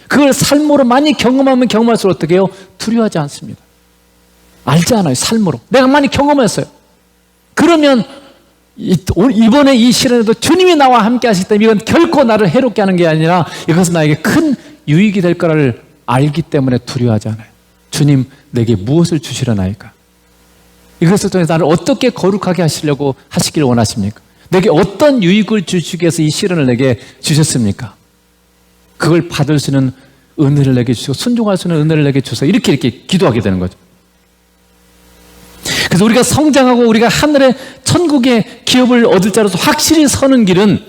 그걸 삶으로 많이 경험하면 경험할수록 어떻게 해요? 두려워하지 않습니다. 알지 않아요. 삶으로. 내가 많이 경험했어요. 그러면 이번에 이 시련에도 주님이 나와 함께 하시기 때문에 이건 결코 나를 해롭게 하는 게 아니라 이것은 나에게 큰 유익이 될 거를 알기 때문에 두려워하지 않아요. 주님 내게 무엇을 주시려나이까? 이것을 통해서 나를 어떻게 거룩하게 하시려고 하시길 원하십니까? 내게 어떤 유익을 주시기 위해서 이 시련을 내게 주셨습니까? 그걸 받을 수 있는 은혜를 내게 주시고 순종할 수 있는 은혜를 내게 주셔서 이렇게 기도하게 되는 거죠. 그래서 우리가 성장하고 우리가 하늘의 천국의 기업을 얻을 자로서 확실히 서는 길은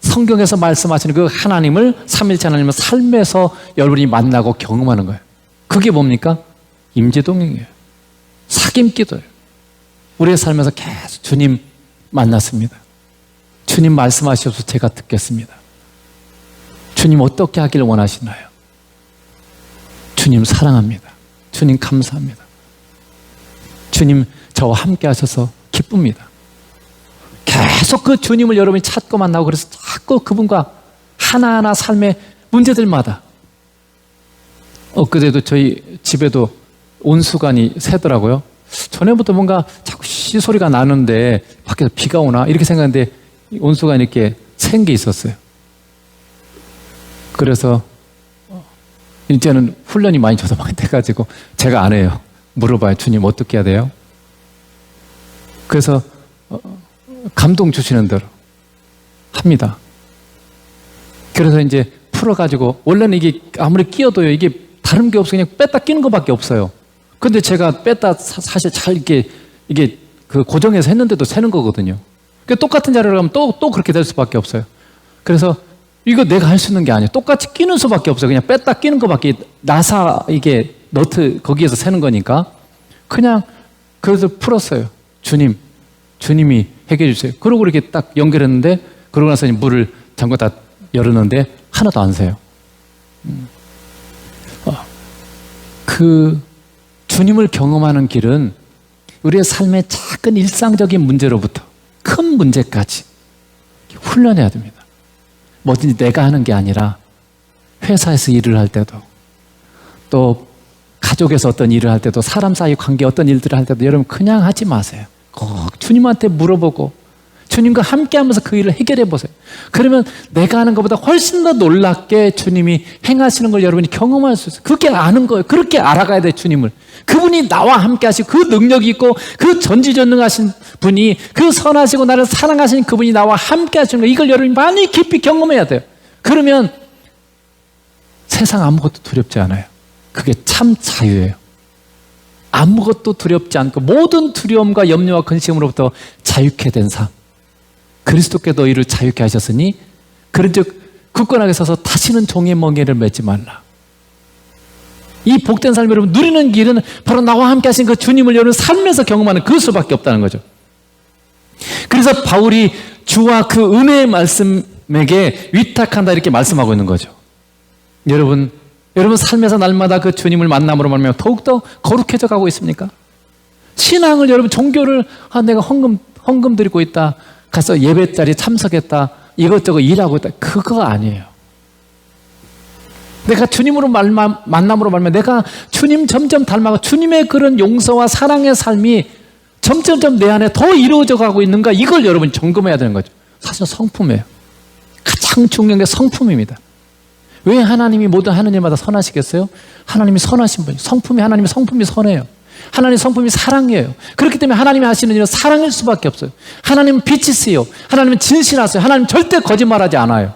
성경에서 말씀하시는 그 하나님을, 삼일체 하나님을 삶에서 여러분이 만나고 경험하는 거예요. 그게 뭡니까? 임재동행이에요. 사귐기도예요. 우리의 삶에서 계속 주님 만났습니다. 주님 말씀하시옵소서 제가 듣겠습니다. 주님 어떻게 하길 원하시나요? 주님 사랑합니다. 주님 감사합니다. 주님 저와 함께 하셔서 기쁩니다. 계속 그 주님을 여러분이 찾고 만나고 그래서 자꾸 그분과 하나하나 삶의 문제들마다 엊그제도 저희 집에도 온수관이 새더라고요. 전에부터 뭔가 자꾸 시 소리가 나는데 밖에서 비가 오나 이렇게 생각했는데 온수관이 이렇게 샌 게 있었어요. 그래서 이제는 훈련이 많이 줘서 많이 돼가지고 제가 안 해요. 물어봐요. 주님 어떻게 해야 돼요? 그래서 감동 주시는 대로 합니다. 그래서 이제 풀어가지고 원래는 이게 아무리 끼워도요 이게 다른 게 없어 그냥 뺐다 끼는 것밖에 없어요. 근데 제가 뺐다 사실 잘 이게 그 고정해서 했는데도 새는 거거든요. 그러니까 똑같은 자료를 하면 또 그렇게 될 수밖에 없어요. 그래서 이거 내가 할 수 있는 게 아니에요. 똑같이 끼는 수밖에 없어요. 그냥 뺐다 끼는 것밖에 나사 이게 너트 거기에서 새는 거니까 그냥 그래서 풀었어요. 주님이 해결해 주세요. 그러고 이렇게 딱 연결했는데 그러고 나서 물을 잠궈 다 열었는데 하나도 안 새요. 그 주님을 경험하는 길은 우리의 삶의 작은 일상적인 문제로부터 큰 문제까지 훈련해야 됩니다. 뭐든지 내가 하는 게 아니라 회사에서 일을 할 때도 또 가족에서 어떤 일을 할 때도 사람 사이 관계 어떤 일들을 할 때도 여러분 그냥 하지 마세요. 꼭 주님한테 물어보고 주님과 함께 하면서 그 일을 해결해 보세요. 그러면 내가 하는 것보다 훨씬 더 놀랍게 주님이 행하시는 걸 여러분이 경험할 수 있어요. 그렇게 아는 거예요. 그렇게 알아가야 돼요. 주님을. 그분이 나와 함께 하시고 그 능력이 있고 그 전지전능하신 분이 그 선하시고 나를 사랑하시는 그분이 나와 함께 하시는 거 이걸 여러분이 많이 깊이 경험해야 돼요. 그러면 세상 아무것도 두렵지 않아요. 그게 참 자유예요. 아무것도 두렵지 않고 모든 두려움과 염려와 근심으로부터 자유케 된 삶. 그리스도께 너희를 자유케 하셨으니 그런즉 굳건하게 서서 다시는 종의 멍에를 매지 말라. 이 복된 삶 여러분 누리는 길은 바로 나와 함께 하신 그 주님을 여러분 삶에서 경험하는 그 수밖에 없다는 거죠. 그래서 바울이 주와 그 은혜의 말씀에게 위탁한다 이렇게 말씀하고 있는 거죠. 여러분 삶에서 날마다 그 주님을 만남으로 말미암아 더욱더 거룩해져 가고 있습니까? 신앙을 여러분 종교를 내가 헌금 드리고 있다. 가서 예배 자리에 참석했다. 이것저것 일하고 있다. 그거 아니에요. 내가 주님으로 만남으로 말미암아 내가 주님 점점 닮아가 주님의 그런 용서와 사랑의 삶이 점점점 내 안에 더 이루어져 가고 있는가 이걸 여러분이 점검해야 되는 거죠. 사실 성품이에요. 가장 중요한 게 성품입니다. 왜 하나님이 모든 하는 일마다 선하시겠어요? 하나님이 선하신 분이 하나님의 성품이 선해요. 하나님의 성품이 사랑이에요. 그렇기 때문에 하나님이 하시는 일은 사랑일 수밖에 없어요. 하나님은 빛이세요. 하나님은 진실하세요. 하나님은 절대 거짓말하지 않아요.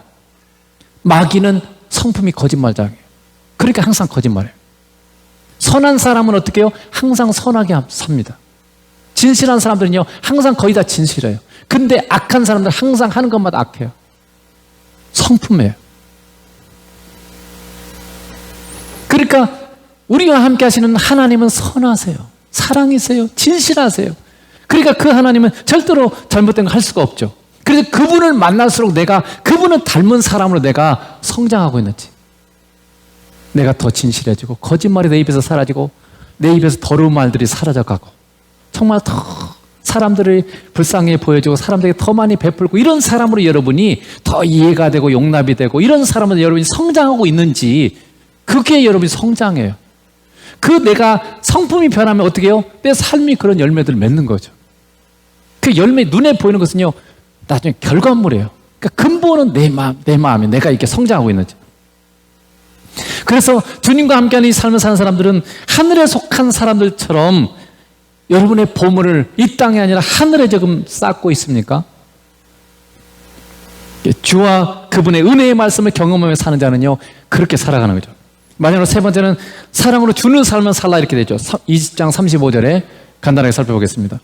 마귀는 성품이 거짓말장이에요. 그러니까 항상 거짓말해요. 선한 사람은 어떻게 해요? 항상 선하게 삽니다. 진실한 사람들은요 항상 거의 다 진실해요. 근데 악한 사람들은 항상 하는 것마다 악해요. 성품이에요. 그러니까 우리와 함께 하시는 하나님은 선하세요. 사랑이세요. 진실하세요. 그러니까 그 하나님은 절대로 잘못된 거 할 수가 없죠. 그래서 그분을 만날수록 내가 그분을 닮은 사람으로 내가 성장하고 있는지 내가 더 진실해지고 거짓말이 내 입에서 사라지고 내 입에서 더러운 말들이 사라져가고 정말 더 사람들을 불쌍해 보여주고 사람들에게 더 많이 베풀고 이런 사람으로 여러분이 더 이해가 되고 용납이 되고 이런 사람으로 여러분이 성장하고 있는지 그게 여러분이 성장해요. 그 내가 성품이 변하면 어떻게 해요? 내 삶이 그런 열매들을 맺는 거죠. 그 열매 눈에 보이는 것은요 나중에 결과물이에요. 그러니까 근본은 내 마음이 내가 이렇게 성장하고 있는지. 그래서 주님과 함께하는 이 삶을 사는 사람들은 하늘에 속한 사람들처럼 여러분의 보물을 이 땅이 아니라 하늘에 지금 쌓고 있습니까? 주와 그분의 은혜의 말씀을 경험하며 사는 자는요 그렇게 살아가는 거죠. 마지막으로 세 번째는 사랑으로 주는 삶을 살라 이렇게 되죠. 20장 35절에 간단하게 살펴보겠습니다.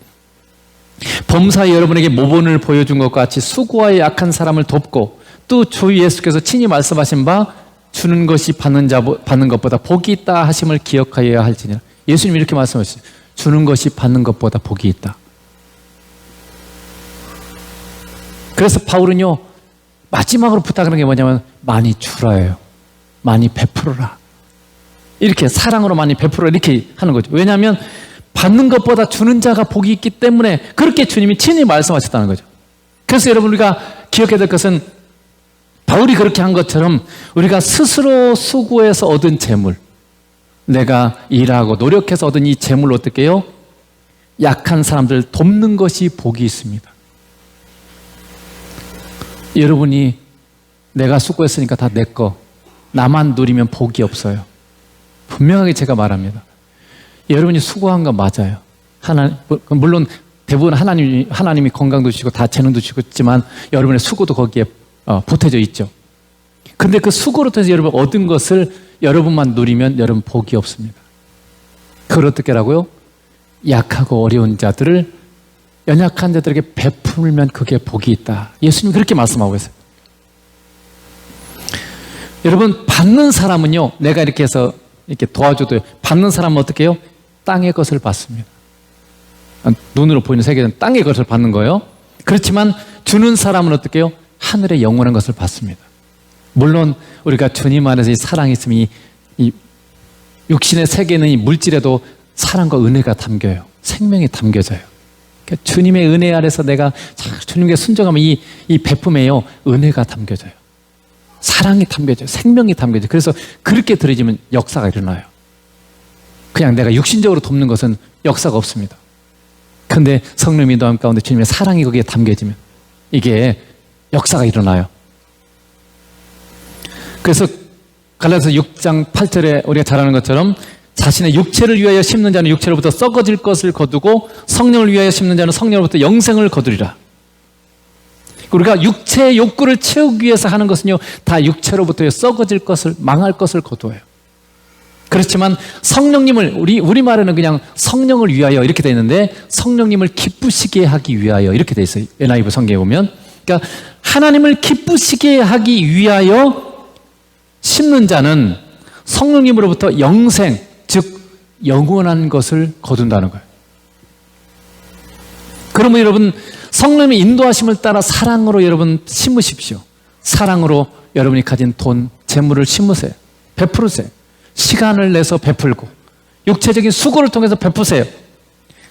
범사에 여러분에게 모본을 보여준 것과 같이 수고하여 약한 사람을 돕고 또 주 예수께서 친히 말씀하신 바 주는 것이 받는 것보다 복이 있다 하심을 기억하여야 할지니라. 예수님이 이렇게 말씀하셨어요. 주는 것이 받는 것보다 복이 있다. 그래서 바울은요, 마지막으로 부탁하는 게 뭐냐면 많이 주라예요. 많이 베풀어라. 이렇게 사랑으로 많이 베풀어라 이렇게 하는 거죠. 왜냐하면 받는 것보다 주는 자가 복이 있기 때문에 그렇게 주님이 친히 말씀하셨다는 거죠. 그래서 여러분 우리가 기억해야 될 것은 바울이 그렇게 한 것처럼 우리가 스스로 수고해서 얻은 재물, 내가 일하고 노력해서 얻은 이 재물을 어떻게 해요? 약한 사람들 돕는 것이 복이 있습니다. 여러분이 내가 수고했으니까 다 내 거, 나만 누리면 복이 없어요. 분명하게 제가 말합니다. 여러분이 수고한 건 맞아요. 물론 대부분 하나님이 건강도 주시고 다 재능도 주시지만 여러분의 수고도 거기에 보태져 있죠. 근데 그 수고로 통해서 여러분 얻은 것을 여러분만 누리면 여러분 복이 없습니다. 그걸 어떻게 하라고요? 약하고 어려운 자들을, 연약한 자들에게 베풀면 그게 복이 있다. 예수님이 그렇게 말씀하고 있어요. 여러분, 받는 사람은요, 내가 이렇게 해서 이렇게 도와줘도 받는 사람은 어떻게 해요? 땅의 것을 받습니다. 눈으로 보이는 세계는 땅의 것을 받는 거예요. 그렇지만 주는 사람은 어떻게 해요? 하늘의 영원한 것을 받습니다. 물론 우리가 주님 안에서 이 사랑이 있으면 이 육신의 세계는 이 물질에도 사랑과 은혜가 담겨요. 생명이 담겨져요. 그러니까 주님의 은혜 아래서 내가 주님께 순종하면 이 베품에요, 은혜가 담겨져요. 사랑이 담겨져요. 생명이 담겨져요. 그래서 그렇게 드려지면 역사가 일어나요. 그냥 내가 육신적으로 돕는 것은 역사가 없습니다. 그런데 성령의 인도함 가운데 주님의 사랑이 거기에 담겨지면 이게 역사가 일어나요. 그래서 갈라디아서 6장 8절에 우리가 잘 아는 것처럼 자신의 육체를 위하여 심는 자는 육체로부터 썩어질 것을 거두고 성령을 위하여 심는 자는 성령으로부터 영생을 거두리라. 우리가 육체의 욕구를 채우기 위해서 하는 것은요, 다 육체로부터 썩어질 것을, 망할 것을 거두어요. 그렇지만 성령님을, 우리말에는 그냥 성령을 위하여 이렇게 되어 있는데 성령님을 기쁘시게 하기 위하여 이렇게 되어 있어요. NIV 성경에 보면. 그러니까 하나님을 기쁘시게 하기 위하여 심는 자는 성령님으로부터 영생, 즉 영원한 것을 거둔다는 거예요. 그러면 여러분, 성령의 인도하심을 따라 사랑으로 여러분 심으십시오. 사랑으로 여러분이 가진 돈, 재물을 심으세요. 베푸르세요. 시간을 내서 베풀고 육체적인 수고를 통해서 베푸세요.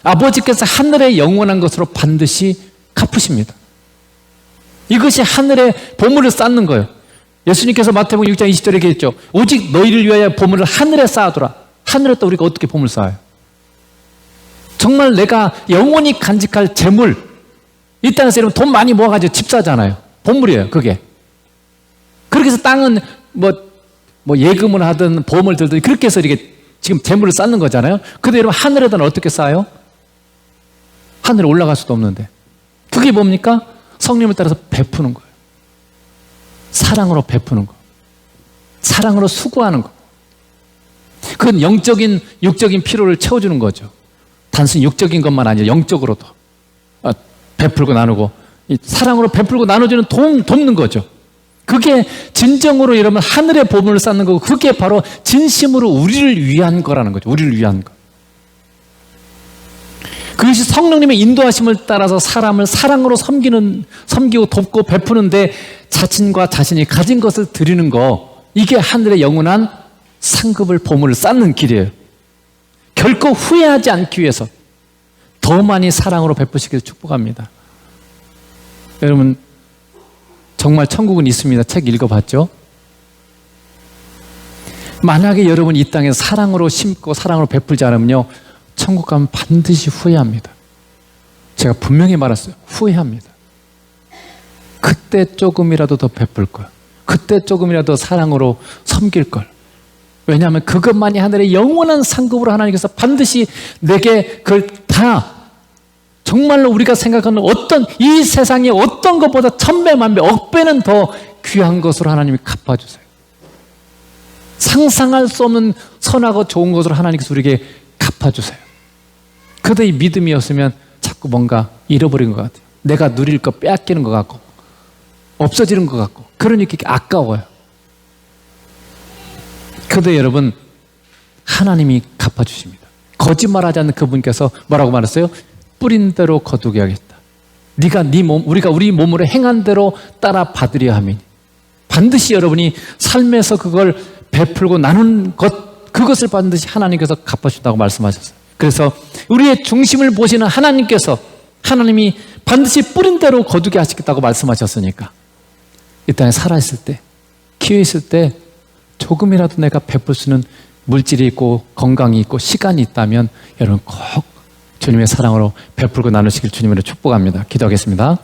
아버지께서 하늘의 영원한 것으로 반드시 갚으십니다. 이것이 하늘의 보물을 쌓는 거예요. 예수님께서 마태복음 6장 20절에 얘기했죠. 오직 너희를 위하여 보물을 하늘에 쌓아두라. 하늘에 또 우리가 어떻게 보물 쌓아요? 정말 내가 영원히 간직할 재물, 이 땅에서 여러분 돈 많이 모아가지고 집 사잖아요. 보물이에요, 그게. 그렇게 해서 땅은 뭐 예금을 하든 보험을 들든 그렇게 해서 이렇게 지금 재물을 쌓는 거잖아요. 근데 여러분 하늘에다는 어떻게 쌓아요? 하늘에 올라갈 수도 없는데. 그게 뭡니까? 성령을 따라서 베푸는 거예요. 사랑으로 베푸는 거. 사랑으로 수고하는 거. 그건 영적인, 육적인 필요를 채워주는 거죠. 단순히 육적인 것만 아니라 영적으로도 베풀고 나누고, 사랑으로 베풀고 나눠주는 돕는 거죠. 그게 진정으로 여러분 하늘의 보물을 쌓는 거고, 그게 바로 진심으로 우리를 위한 거라는 거죠. 우리를 위한 거. 그것이 성령님의 인도하심을 따라서 사람을 사랑으로 섬기고 돕고 베푸는데 자신과 자신이 가진 것을 드리는 거, 이게 하늘의 영원한 상급을, 보물을 쌓는 길이에요. 결코 후회하지 않기 위해서 더 많이 사랑으로 베푸시길 축복합니다. 여러분, 정말 천국은 있습니다. 책 읽어봤죠? 만약에 여러분 이 땅에 사랑으로 심고 사랑으로 베풀지 않으면요, 천국 가면 반드시 후회합니다. 제가 분명히 말했어요. 후회합니다. 그때 조금이라도 더 베풀 걸, 그때 조금이라도 사랑으로 섬길 걸. 왜냐하면 그것만이 하늘의 영원한 상급으로 하나님께서 반드시 내게 그걸 다, 정말로 우리가 생각하는 어떤, 이 세상의 어떤 것보다 천배 만배 억배는 더 귀한 것으로 하나님이 갚아주세요. 상상할 수 없는 선하고 좋은 것으로 하나님께서 우리에게 갚아주세요. 그런데 이 믿음이 없으면 자꾸 뭔가 잃어버린 것 같아요. 내가 누릴 거 빼앗기는 것 같고 없어지는 것 같고, 그러니까 아까워요. 그런데 여러분, 하나님이 갚아주십니다. 거짓말하지 않는 그분께서 뭐라고 말했어요? 뿌린 대로 거두게 하겠다. 네가 네 몸, 우리가 우리 몸으로 행한 대로 따라 받으려 함이니. 반드시 여러분이 삶에서 그걸 베풀고 나눈 것, 그것을 반드시 하나님께서 갚아준다고 말씀하셨어요. 그래서 우리의 중심을 보시는 하나님께서, 하나님이 반드시 뿌린 대로 거두게 하시겠다고 말씀하셨으니까 이 땅에 살아있을 때, 기회 있을 때 조금이라도 내가 베풀 수 있는 물질이 있고 건강이 있고 시간이 있다면 여러분 꼭 주님의 사랑으로 베풀고 나누시길 주님으로 축복합니다. 기도하겠습니다.